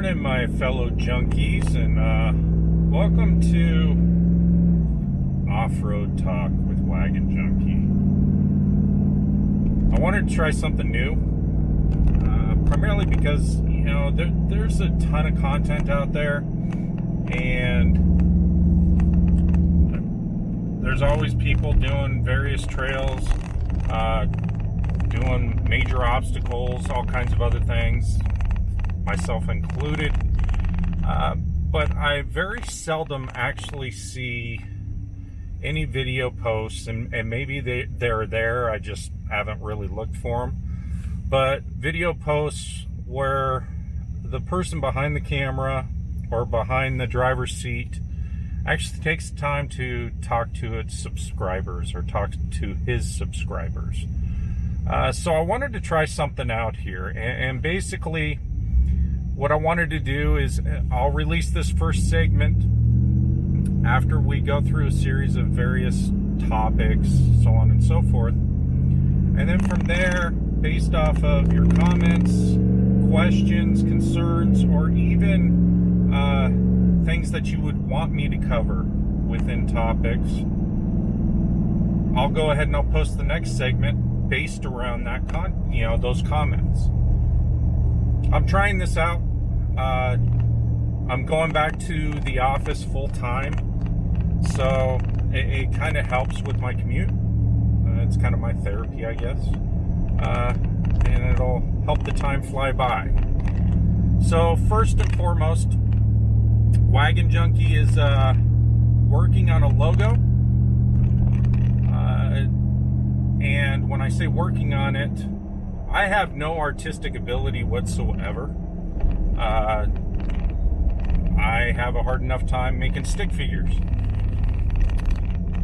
morning, my fellow junkies, and welcome to Off-Road Talk with Wagon Junkie. I wanted to try something new, primarily because, you know, there's a ton of content out there, and there's always people doing various trails, doing major obstacles, all kinds of other things, myself included, but I very seldom actually see any video posts, and maybe they're there, I just haven't really looked for them, but video posts where the person behind the camera or behind the driver's seat actually takes time to talk to its subscribers or talk to his subscribers. So I wanted to try something out here, and basically what I wanted to do is I'll release this first segment after we go through a series of various topics, so on and so forth. And then from there, based off of your comments, questions, concerns, or even things that you would want me to cover within topics, I'll go ahead and I'll post the next segment based around that those comments. I'm trying this out. I'm going back to the office full time, so it kind of helps with my commute. It's kind of my therapy, I guess, and it'll help the time fly by. So first and foremost, Wagon Junkie is working on a logo, and when I say working on it, I have no artistic ability whatsoever. I have a hard enough time making stick figures.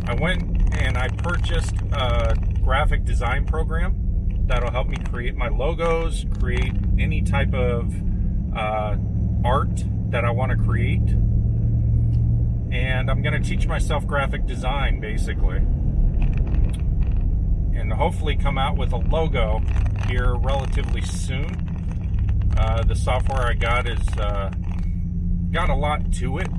I went and I purchased a graphic design program that'll help me create my logos, create any type of art that I want to create. And I'm going to teach myself graphic design, basically, and hopefully come out with a logo here relatively soon. The software I got is got a lot to it,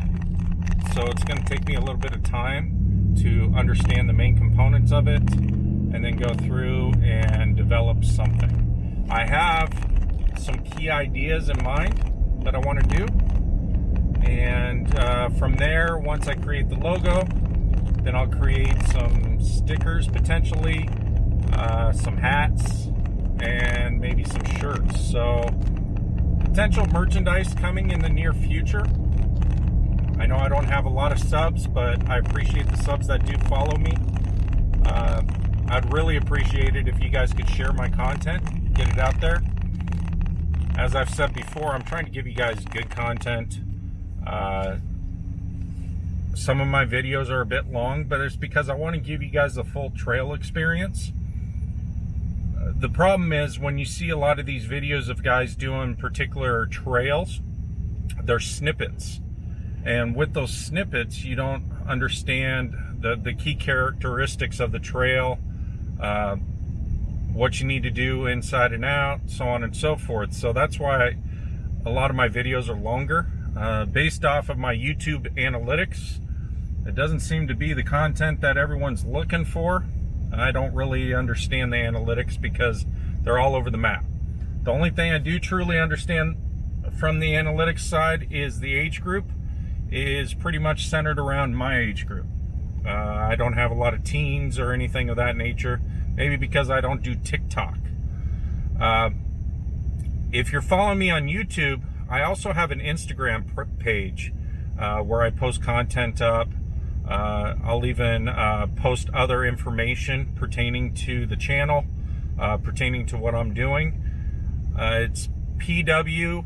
so it's going to take me a little bit of time to understand the main components of it and then go through and develop something. I have some key ideas in mind that I want to do, and from there, once I create the logo, then I'll create some stickers potentially, some hats, and maybe some shirts. So potential merchandise coming in the near future. I know I don't have a lot of subs, but I appreciate the subs that do follow me. I'd really appreciate it if you guys could share my content, get it out there. As I've said before, I'm trying to give you guys good content. Some of my videos are a bit long, but it's because I want to give you guys the full trail experience. The problem is when you see a lot of these videos of guys doing particular trails, they're snippets. And with those snippets, you don't understand the key characteristics of the trail, what you need to do inside and out, so on and so forth. So that's why a lot of my videos are longer. Based off of my YouTube analytics, it doesn't seem to be the content that everyone's looking for. I don't really understand the analytics because they're all over the map. The only thing I do truly understand from the analytics side is the age group is pretty much centered around my age group. I don't have a lot of teens or anything of that nature, maybe because I don't do TikTok. If you're following me on YouTube, I also have an Instagram page where I post content up. I'll even post other information pertaining to the channel, pertaining to what I'm doing. It's PW_junkie,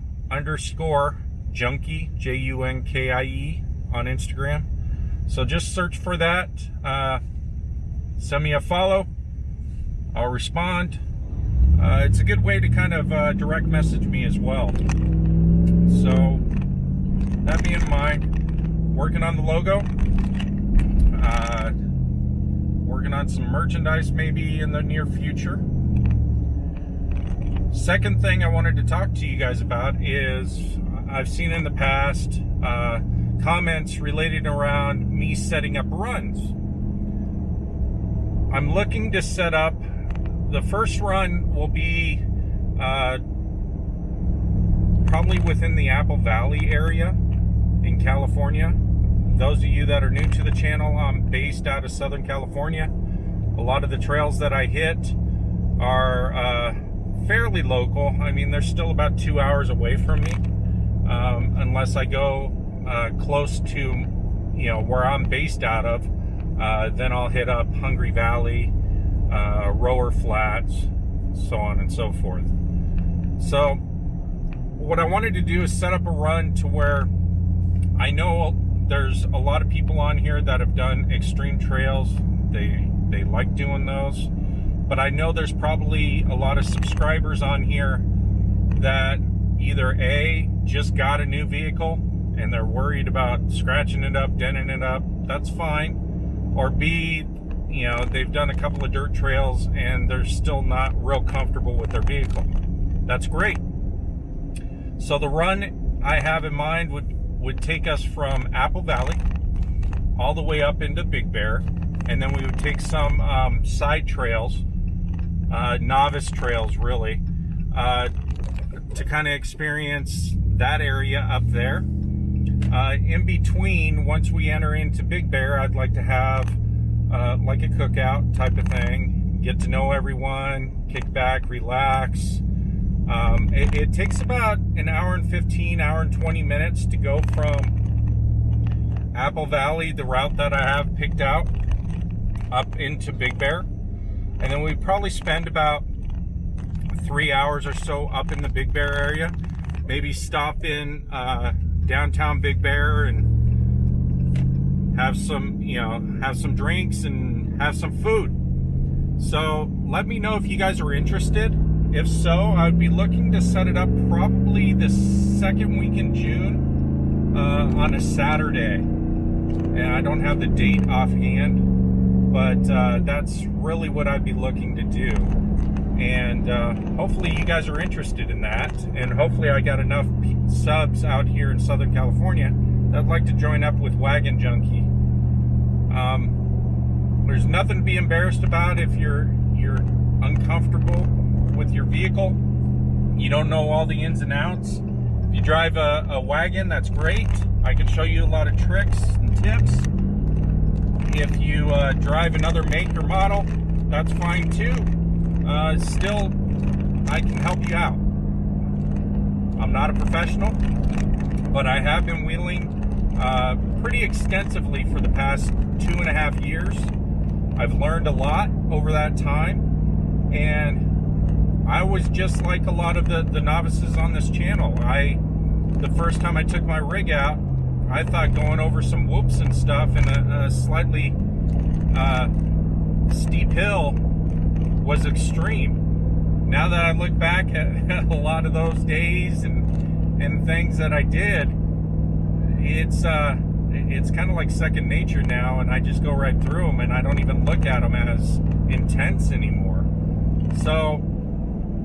JUNKIE on Instagram. So just search for that. Send me a follow. I'll respond. It's a good way to kind of direct message me as well. So that being in mind, working on the logo. Working on some merchandise maybe in the near future. Second thing I wanted to talk to you guys about is I've seen in the past comments related around me setting up runs. I'm looking to set up, the first run will be probably within the Apple Valley area in California. Those of you that are new to the channel, I'm based out of Southern California. A lot of the trails that I hit are fairly local. I mean, they're still about 2 hours away from me, unless I go close to, where I'm based out of. Then I'll hit up Hungry Valley, Rower Flats, so on and so forth. So what I wanted to do is set up a run to where I know there's a lot of people on here that have done extreme trails. They like doing those, but I know there's probably a lot of subscribers on here that either A, just got a new vehicle and they're worried about scratching it up, denting it up, that's fine, or B, they've done a couple of dirt trails and they're still not real comfortable with their vehicle. That's great. So the run I have in mind would take us from Apple Valley all the way up into Big Bear, and then we would take some side trails, novice trails really, to kind of experience that area up there. In between, once we enter into Big Bear, I'd like to have like a cookout type of thing, get to know everyone, kick back, relax. It takes about an hour and 15, hour and 20 minutes to go from Apple Valley, the route that I have picked out, up into Big Bear. And then we probably spend about 3 hours or so up in the Big Bear area. Maybe stop in downtown Big Bear and have some drinks and have some food. So let me know if you guys are interested. If so, I would be looking to set it up probably the second week in June on a Saturday. And I don't have the date offhand, but that's really what I'd be looking to do. And hopefully you guys are interested in that. And hopefully I got enough subs out here in Southern California that'd like to join up with Wagon Junkie. There's nothing to be embarrassed about if you're uncomfortable with your vehicle, you don't know all the ins and outs. If you drive a wagon, that's great. I can show you a lot of tricks and tips. If you drive another make or model, that's fine too. Still, I can help you out. I'm not a professional, but I have been wheeling pretty extensively for the past 2.5 years. I've learned a lot over that time, and I was just like a lot of the novices on this channel. The first time I took my rig out, I thought going over some whoops and stuff in a slightly steep hill was extreme. Now that I look back at a lot of those days and things that I did, it's kind of like second nature now, and I just go right through them and I don't even look at them as intense anymore. So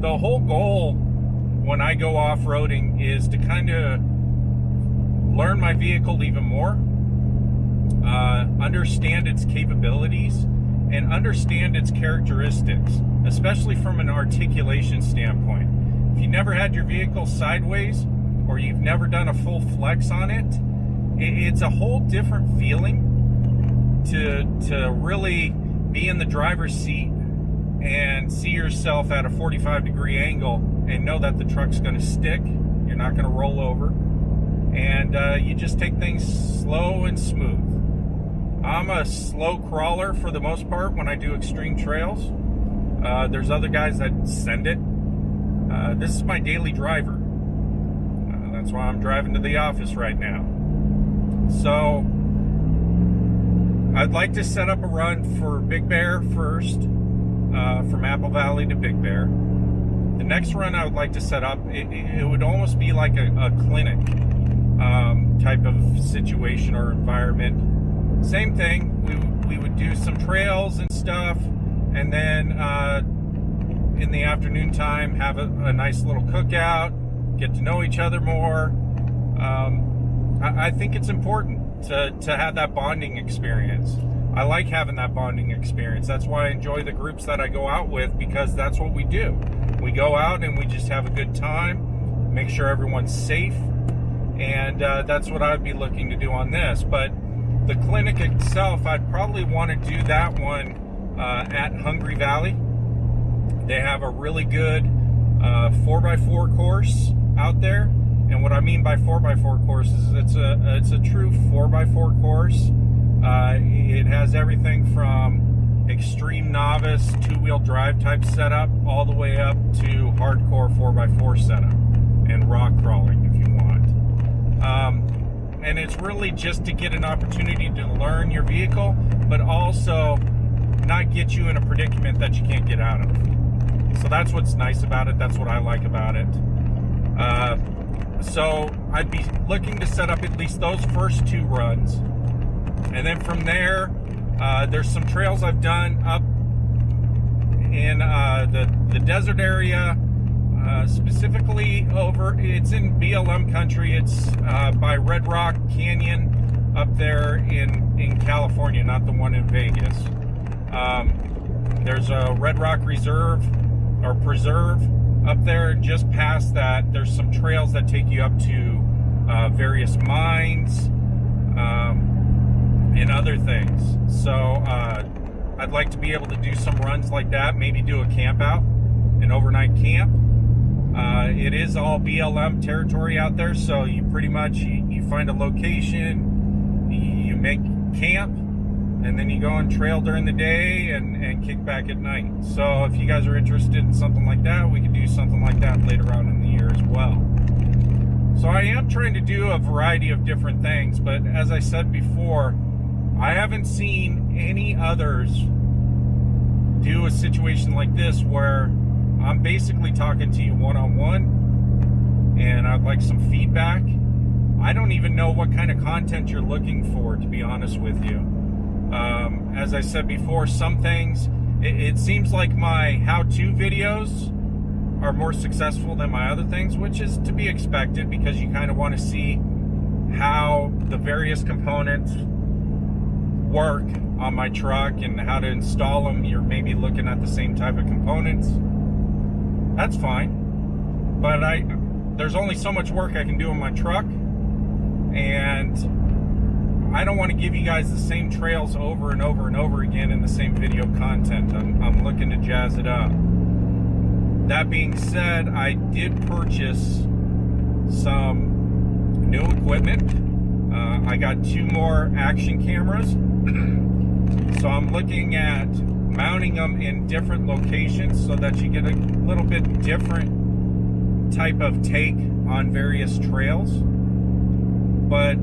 the whole goal when I go off-roading is to kind of learn my vehicle even more, understand its capabilities, and understand its characteristics, especially from an articulation standpoint. If you never had your vehicle sideways, or you've never done a full flex on it, it's a whole different feeling to really be in the driver's seat and see yourself at a 45-degree angle and know that the truck's going to stick, you're not going to roll over, and you just take things slow and smooth. I'm a slow crawler for the most part when I do extreme trails. There's other guys that send it. This is my daily driver. That's why I'm driving to the office right now. So I'd like to set up a run for Big Bear first, from Apple Valley to Big Bear. The next run I would like to set up, it would almost be like a clinic type of situation or environment. Same thing, we would do some trails and stuff, and then in the afternoon time have a nice little cookout, get to know each other more, I think it's important to have that bonding experience. I like having that bonding experience. That's why I enjoy the groups that I go out with, because that's what we do. We go out and we just have a good time, make sure everyone's safe, and that's what I'd be looking to do on this. But the clinic itself, I'd probably want to do that one at Hungry Valley. They have a really good 4x4 course out there. And what I mean by 4x4 course is it's a true 4x4 course. It has everything from extreme novice 2-wheel drive type setup all the way up to hardcore 4x4 setup and rock crawling if you want. And it's really just to get an opportunity to learn your vehicle, but also not get you in a predicament that you can't get out of. So that's what's nice about it. That's what I like about it. So I'd be looking to set up at least those first 2 runs. And then from there, there's some trails I've done up in the desert area, specifically it's in BLM country. It's by Red Rock Canyon up there in California, not the one in Vegas. There's a Red Rock Reserve or Preserve up there. Just past that, there's some trails that take you up to various mines and other things. So I'd like to be able to do some runs like that, maybe do a camp out, an overnight camp. It is all BLM territory out there, so you pretty much you find a location, you make camp, and then you go on trail during the day and kick back at night. So if you guys are interested in something like that, we can do something like that later on in the year as well. So I am trying to do a variety of different things, but as I said before, I haven't seen any others do a situation like this where I'm basically talking to you one-on-one and I'd like some feedback. I don't even know what kind of content you're looking for, to be honest with you. As I said before, some things, it seems like my how-to videos are more successful than my other things, which is to be expected because you kind of want to see how the various components work on my truck and how to install them. You're maybe looking at the same type of components. That's fine, but there's only so much work I can do on my truck, and I don't want to give you guys the same trails over and over and over again in the same video content. I'm looking to jazz it up. That being said, I did purchase some new equipment. I got 2 more action cameras. So I'm looking at mounting them in different locations so that you get a little bit different type of take on various trails. But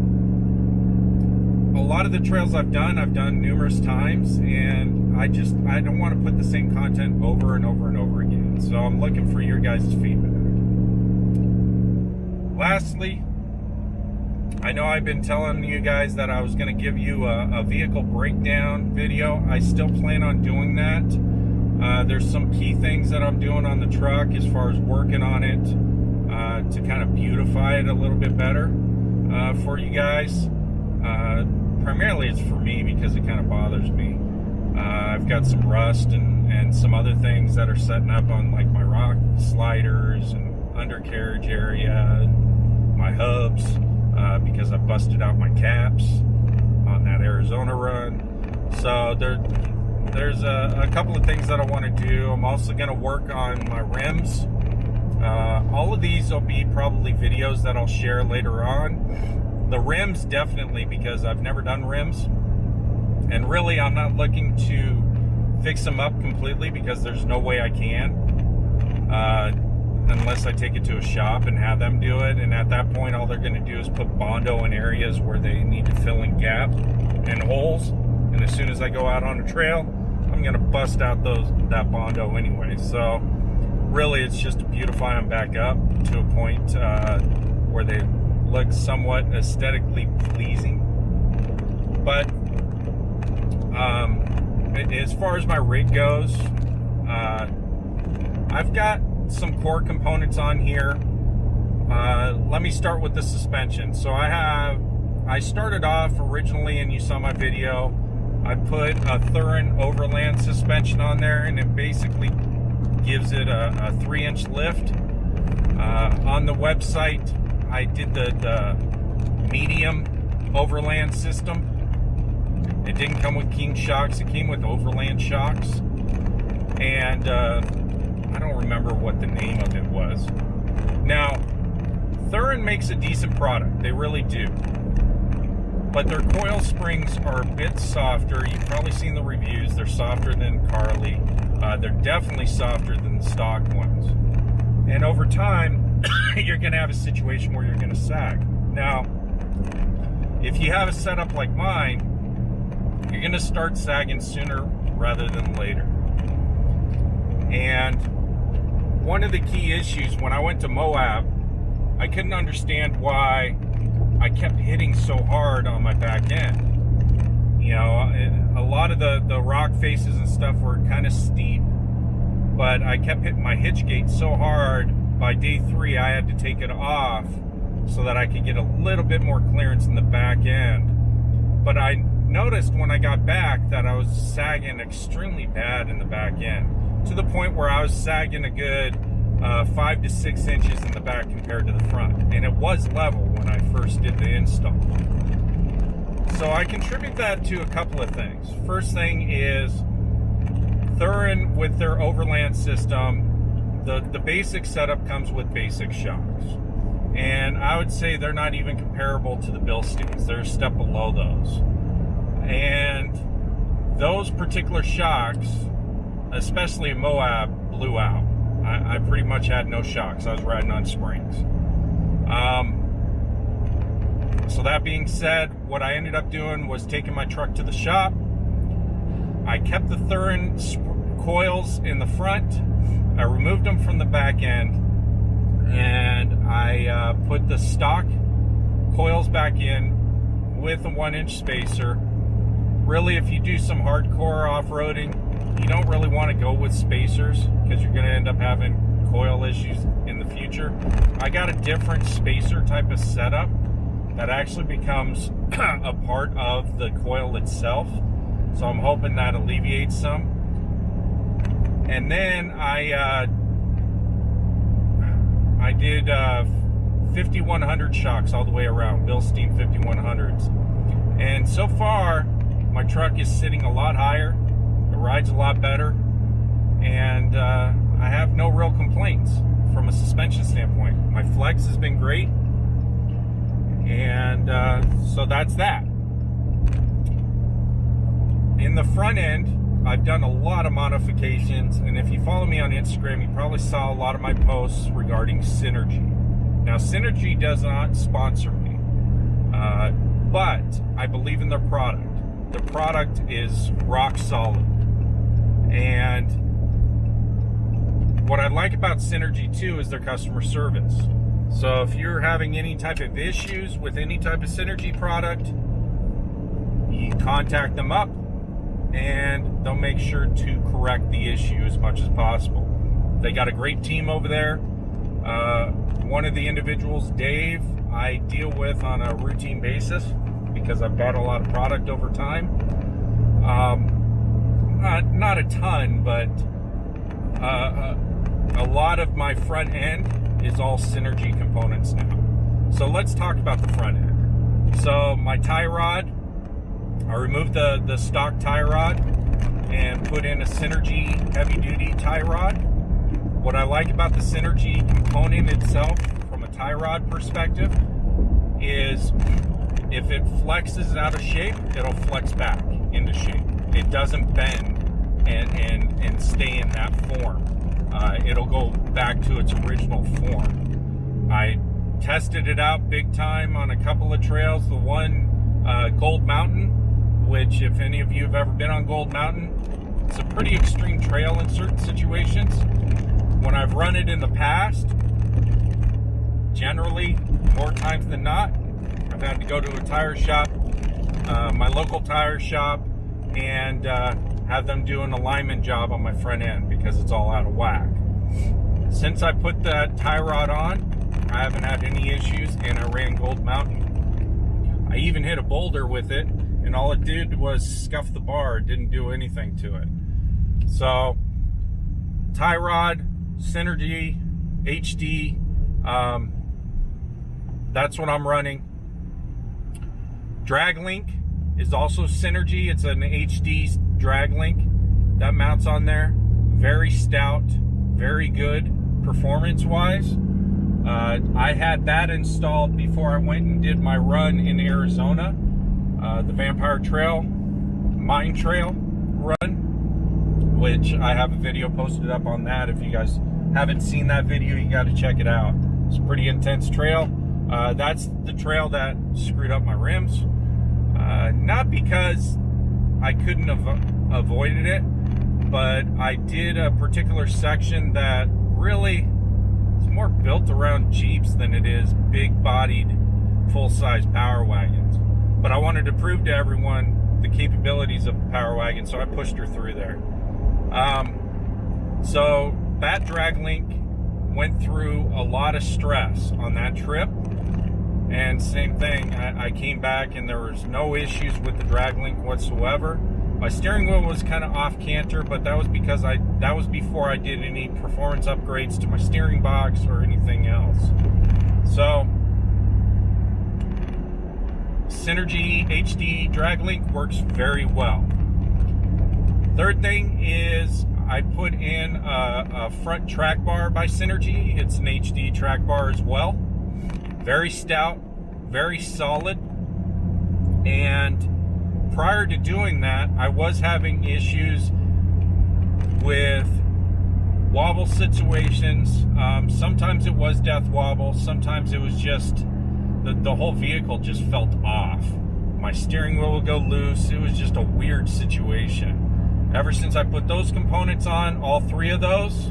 a lot of the trails I've done numerous times, and I don't want to put the same content over and over and over again. So I'm looking for your guys' feedback. Lastly, I know I've been telling you guys that I was going to give you a vehicle breakdown video. I still plan on doing that. There's some key things that I'm doing on the truck as far as working on it to kind of beautify it a little bit better for you guys. Primarily it's for me because it kind of bothers me. I've got some rust and some other things that are setting up on like my rock sliders and undercarriage area, my hubs, because I busted out my caps on that Arizona run. So there's a couple of things that I want to do. I'm also going to work on my rims. All of these will be probably videos that I'll share later on. The rims definitely, because I've never done rims, and really I'm not looking to fix them up completely because there's no way I can unless I take it to a shop and have them do it. And at that point all they're going to do is put Bondo in areas where they need to fill in gaps and holes, and as soon as I go out on a trail I'm going to bust out that Bondo anyway. So really it's just to beautify them back up to a point where they look somewhat aesthetically pleasing. But as far as my rig goes, I've got some core components on here. let me start with the suspension. So I started off originally, and you saw my video, I put a Thurin Overland suspension on there, and it basically gives it a 3-inch lift. On the website, I did the medium Overland system. It didn't come with King shocks, it came with Overland shocks. And I don't remember what the name of it was. Now, Thurin makes a decent product, they really do. But their coil springs are a bit softer. You've probably seen the reviews. They're softer than Carly. They're definitely softer than the stock ones. And over time, you're going to have a situation where you're going to sag. Now, if you have a setup like mine, you're going to start sagging sooner rather than later. And one of the key issues when I went to Moab, I couldn't understand why I kept hitting so hard on my back end. You know, a lot of the rock faces and stuff were kind of steep, but I kept hitting my hitch gate so hard. By day 3, I had to take it off so that I could get a little bit more clearance in the back end. But I noticed when I got back that I was sagging extremely bad in the back end, to the point where I was sagging a good 5 to 6 inches in the back compared to the front, and it was level when I first did the install. So I contribute that to a couple of things. First thing is Thurin, with their Overland system, the basic setup comes with basic shocks, and I would say they're not even comparable to the Bilsteins. They're a step below those. And those particular shocks, especially in Moab, blew out. I pretty much had no shocks. I was riding on springs. So that being said, what I ended up doing was taking my truck to the shop. I kept the Thurin coils in the front. I removed them from the back end, and I put the stock coils back in with a 1-inch spacer. Really, if you do some hardcore off-roading, you don't really want to go with spacers because you're going to end up having coil issues in the future. I got a different spacer type of setup that actually becomes a part of the coil itself. So I'm hoping that alleviates some. And then I did 5100 shocks all the way around, Bilstein 5100s. And so far, my truck is sitting a lot higher. It rides a lot better, and I have no real complaints from a suspension standpoint. My flex has been great, and so that's that. In the front end, I've done a lot of modifications, and if you follow me on Instagram, you probably saw a lot of my posts regarding Synergy. Now, Synergy does not sponsor me, but I believe in their product. The product is rock solid. And what I like about Synergy too is their customer service. So if you're having any type of issues with any type of Synergy product, you contact them up and they'll make sure to correct the issue as much as possible. They got a great team over there. One of the individuals, Dave, I deal with on a routine basis because I've bought a lot of product over time. Not a ton, but a lot of my front end is all Synergy components now. So let's talk about the front end. So my tie rod, I removed the stock tie rod and put in a Synergy heavy duty tie rod. What I like about the Synergy component itself from a tie rod perspective is if it flexes out of shape, it'll flex back into shape. It doesn't bend and stay in that form. It'll go back to its original form. I tested it out big time on a couple of trails. The one, Gold Mountain, which if any of you have ever been on Gold Mountain, it's a pretty extreme trail in certain situations. When I've run it in the past, generally, more times than not, I've had to go to a tire shop, my local tire shop, and have them do an alignment job on my front end because it's all out of whack. Since I put that tie rod on, I haven't had any issues, and I ran Gold Mountain. I even hit a boulder with it, and all it did was scuff the bar. It didn't do anything to it. So, tie rod, Synergy, HD, that's what I'm running. Drag link is also Synergy. It's an HD drag link that mounts on there. Very stout, very good performance-wise. I had that installed before I went and did my run in Arizona, the Vampire Trail, Mine Trail run, which I have a video posted up on that. If you guys haven't seen that video, you got to check it out. It's a pretty intense trail. That's the trail that screwed up my rims. Not because I couldn't have avoided it, but I did a particular section that really is more built around Jeeps than it is big-bodied, full-size power wagons. But I wanted to prove to everyone the capabilities of a power wagon, so I pushed her through there. So that drag link went through a lot of stress on that trip. And same thing, I came back and there was no issues with the drag link whatsoever. My steering wheel was kind of off canter, but that was because that was before I did any performance upgrades to my steering box or anything else. So, Synergy HD drag link works very well. Third thing is I put in a front track bar by Synergy. It's an HD track bar as well. Very stout, very solid. And prior to doing that, I was having issues with wobble situations. Sometimes it was death wobble. Sometimes it was just the whole vehicle just felt off. My steering wheel would go loose. It was just a weird situation. Ever since I put those components on, all three of those,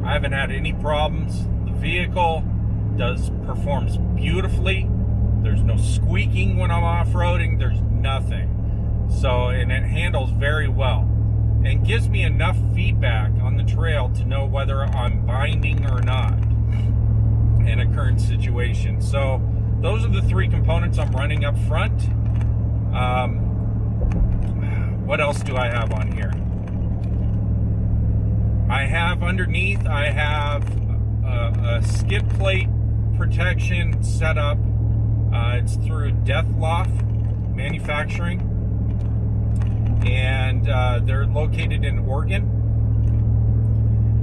I haven't had any problems. The vehicle performs beautifully. There's no squeaking when I'm off-roading. There's nothing. So, and it handles very well and gives me enough feedback on the trail to know whether I'm binding or not in a current situation. So those are the three components I'm running up front. What else do I have on here? I have underneath, I have a skid plate protection set up. It's through Deathloft Manufacturing, and they're located in Oregon.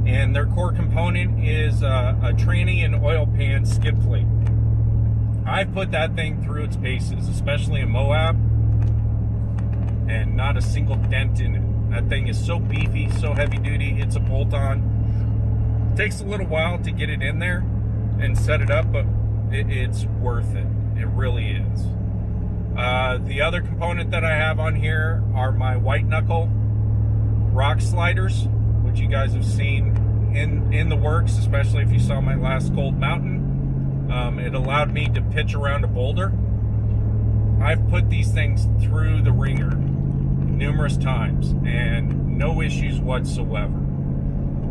And their core component is a tranny and oil pan skid plate. I've put that thing through its paces, especially in Moab, and not a single dent in it. That thing is so beefy, so heavy duty. It's a bolt-on. It takes a little while to get it in there and set it up, but it's worth it. It really is. The other component that I have on here are my white knuckle rock sliders, which you guys have seen in the works, especially if you saw my last Gold Mountain. It allowed me to pitch around a boulder. I've put these things through the ringer numerous times and no issues whatsoever.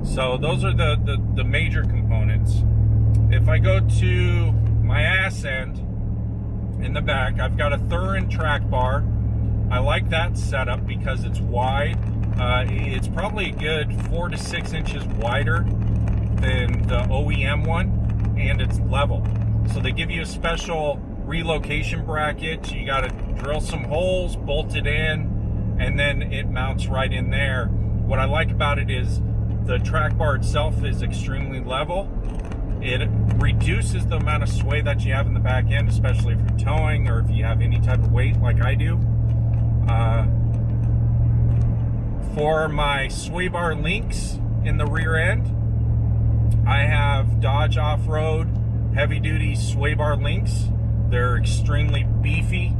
So those are the major components. If I go to my ass end in the back, I've got a Thurin track bar. I like that setup because it's wide. It's probably a good 4 to 6 inches wider than the OEM one, and it's level. So they give you a special relocation bracket. You got to drill some holes, bolt it in, and then it mounts right in there. What I like about it is the track bar itself is extremely level. It reduces the amount of sway that you have in the back end, especially if you're towing or if you have any type of weight like I do. For my sway bar links in the rear end, I have Dodge Offroad heavy duty sway bar links. They're extremely beefy.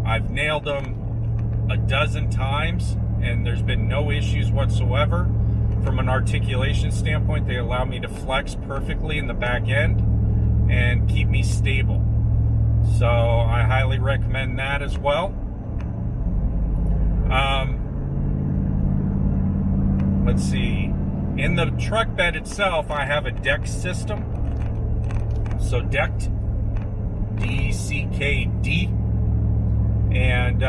I've nailed them a dozen times and there's been no issues whatsoever. From an articulation standpoint, they allow me to flex perfectly in the back end and keep me stable. So I highly recommend that as well. Let's see. In the truck bed itself, I have a deck system. So decked, D-E-C-K-D. And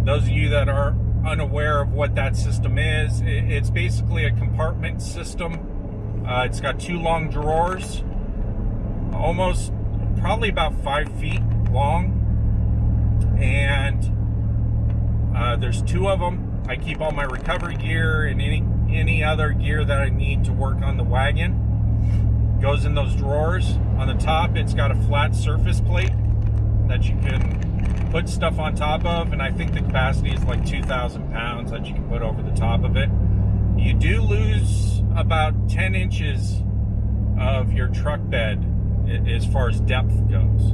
those of you that are unaware of what that system is, it's basically a compartment system. It's got 2 long drawers, probably about 5 feet long, and there's 2 of them. I keep all my recovery gear and any other gear that I need to work on the wagon. Goes in those drawers. On the top, it's got a flat surface plate that you can put stuff on top of, and I think the capacity is like 2,000 pounds that you can put over the top of it. You do lose about 10 inches of your truck bed as far as depth goes.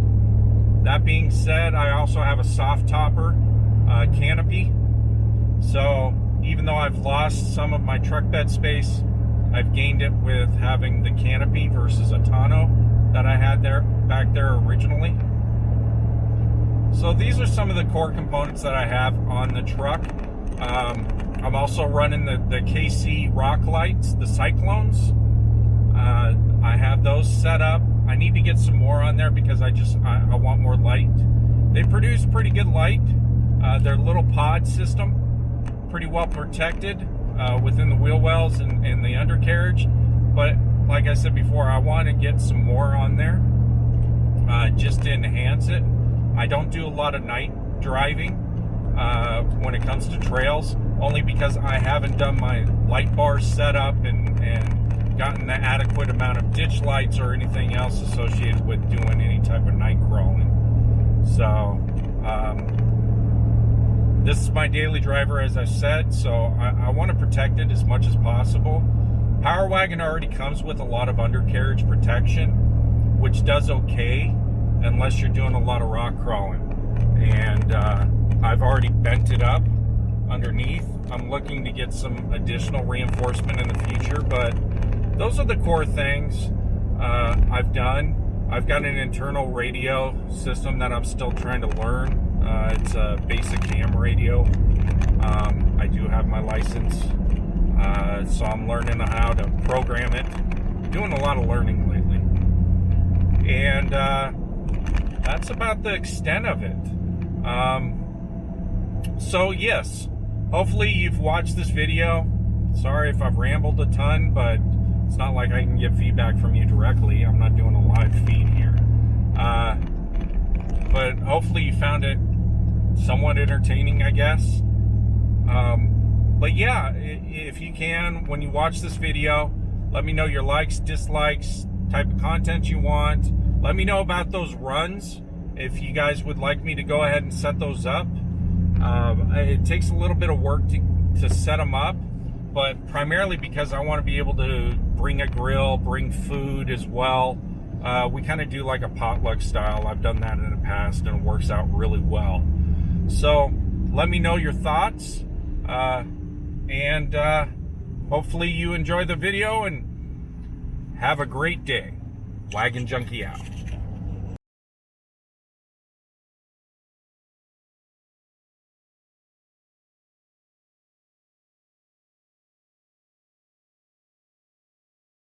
That being said, I also have a soft topper canopy. So even though I've lost some of my truck bed space, I've gained it with having the canopy versus a tonneau that I had back there originally. So these are some of the core components that I have on the truck. I'm also running the KC rock lights, the Cyclones. I have those set up. I need to get some more on there because I want more light. They produce pretty good light. They're a little pod system, pretty well protected within the wheel wells and the undercarriage. But like I said before, I want to get some more on there just to enhance it. I don't do a lot of night driving when it comes to trails, only because I haven't done my light bar setup and gotten the adequate amount of ditch lights or anything else associated with doing any type of night crawling. So this is my daily driver, as I said, so I want to protect it as much as possible. Power Wagon already comes with a lot of undercarriage protection, which does okay unless you're doing a lot of rock crawling. And I've already bent it up underneath. I'm looking to get some additional reinforcement in the future, but those are the core things I've done. I've got an internal radio system that I'm still trying to learn. It's a basic ham radio. I do have my license, so I'm learning how to program it. Doing a lot of learning lately. And that's about the extent of it. So yes, hopefully you've watched this video. Sorry if I've rambled a ton, but it's not like I can get feedback from you directly. I'm not doing a live feed here. But hopefully you found it somewhat entertaining, I guess. But yeah, if you can, when you watch this video, let me know your likes, dislikes, type of content you want. Let me know about those runs, if you guys would like me to go ahead and set those up. It takes a little bit of work to set them up, but primarily because I want to be able to bring a grill, bring food as well. We kind of do like a potluck style. I've done that in the past and it works out really well. So let me know your thoughts, and hopefully you enjoy the video and have a great day. Wagon Junkie out.